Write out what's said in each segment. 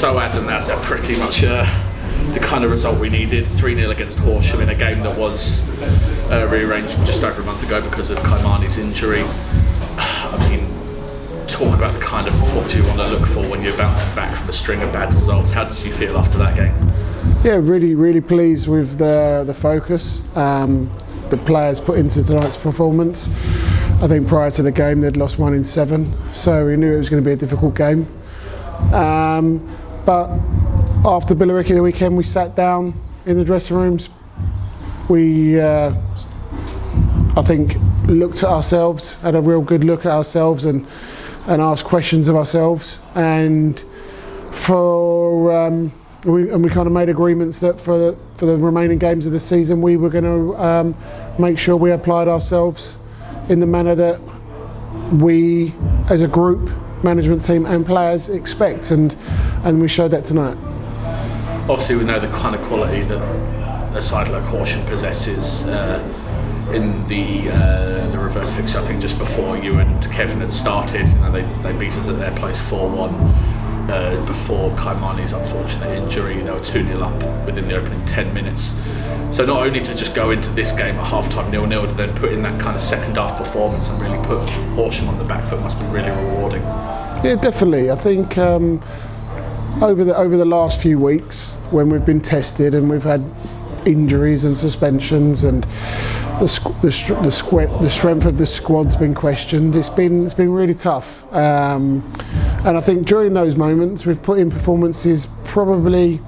So Adam, that's pretty much the kind of result we needed. 3-0 against Horsham in a game that was rearranged just over a month ago because of Kaimani's injury. I mean, talk about the kind of performance you want to look for when you're bouncing back from a string of bad results. How did you feel after that game? Yeah, really pleased with the focus the players put into tonight's performance. I think prior to the game they'd lost 1 in 7, so we knew it was going to be a difficult game. But after Billericay the weekend, we sat down in the dressing rooms. We, I think, looked at ourselves, had a real good look at ourselves, and asked questions of ourselves. And we kind of made agreements that for the remaining games of the season, we were going to make sure we applied ourselves in the manner that we, as a group, management team and players, expect, and we showed that tonight. Obviously, we know the kind of quality that a side like Horsham possesses. In the reverse fixture, I think just before you and Kevin had started, they beat us at their place 4-1. Before Kaimani's unfortunate injury, they were 2-0 up within the opening 10 minutes. So not only to just go into this game at half-time 0-0, to then put in that kind of second half performance and really put Horsham on the back foot must be really rewarding. Yeah, definitely. I think over the last few weeks, when we've been tested and we've had injuries and suspensions, and the strength of the squad's been questioned, it's been really tough. And I think during those moments we've put in performances probably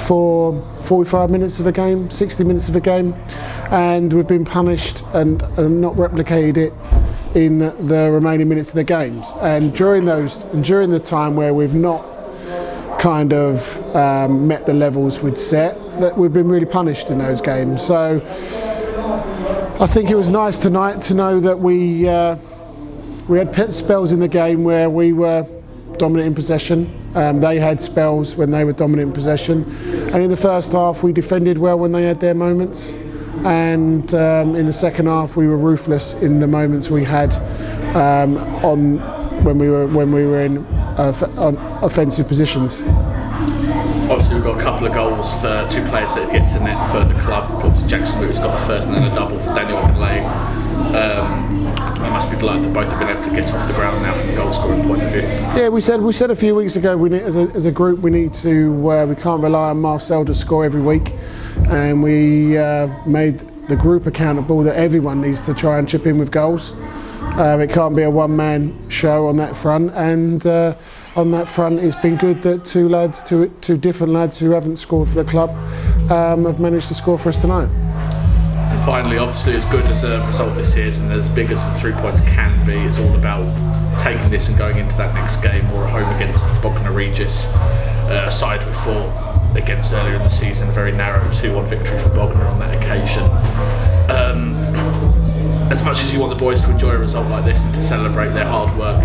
for 45 minutes of a game, 60 minutes of a game, and we've been punished and not replicated it in the remaining minutes of the games. And during the time where we've not kind of met the levels we'd set, that we've been really punished in those games. So I think it was nice tonight to know that we had spells in the game where we were dominant in possession. They had spells when they were dominant in possession, and in the first half we defended well when they had their moments, and in the second half we were ruthless in the moments we had when we were in offensive positions. Obviously, we've got a couple of goals for 2 players that get to net for the club. Obviously, Jackson Moore's got the first and then a double for Daniel Lay. I must be glad that both have been able to get off the ground now from a goal scoring point of view. Yeah, we said a few weeks ago we need, as a group, we need to we can't rely on Marcel to score every week, and we made the group accountable that everyone needs to try and chip in with goals. It can't be a one-man show on that front, and on that front it's been good that two different lads who haven't scored for the club have managed to score for us tonight. And finally, obviously, as good as a result this is and as big as the 3 points can be, it's all about taking this and going into that next game or at home against Bognor Regis, a side we fought against earlier in the season. A very narrow 2-1 victory for Bognor on that occasion. As much as you want the boys to enjoy a result like this and to celebrate their hard work,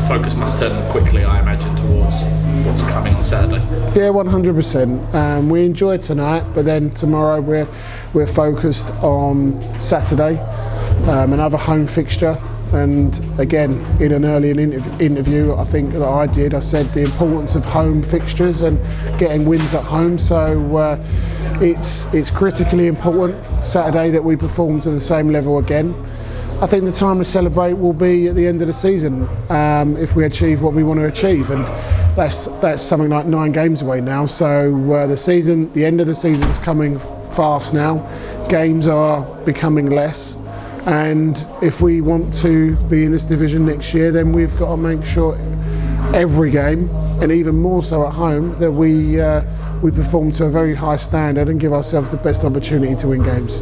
focus must turn quickly, I imagine, towards what's coming on Saturday. Yeah, 100%. We enjoyed tonight, but then tomorrow we're focused on Saturday, another home fixture. And again, in an earlier interview, I think that I said the importance of home fixtures and getting wins at home. So it's critically important Saturday that we perform to the same level again. I think the time to celebrate will be at the end of the season if we achieve what we want to achieve, and that's something like 9 games away now. So the end of the season is coming fast now. Games are becoming less. And if we want to be in this division next year, then we've got to make sure every game, and even more so at home, that we perform to a very high standard and give ourselves the best opportunity to win games.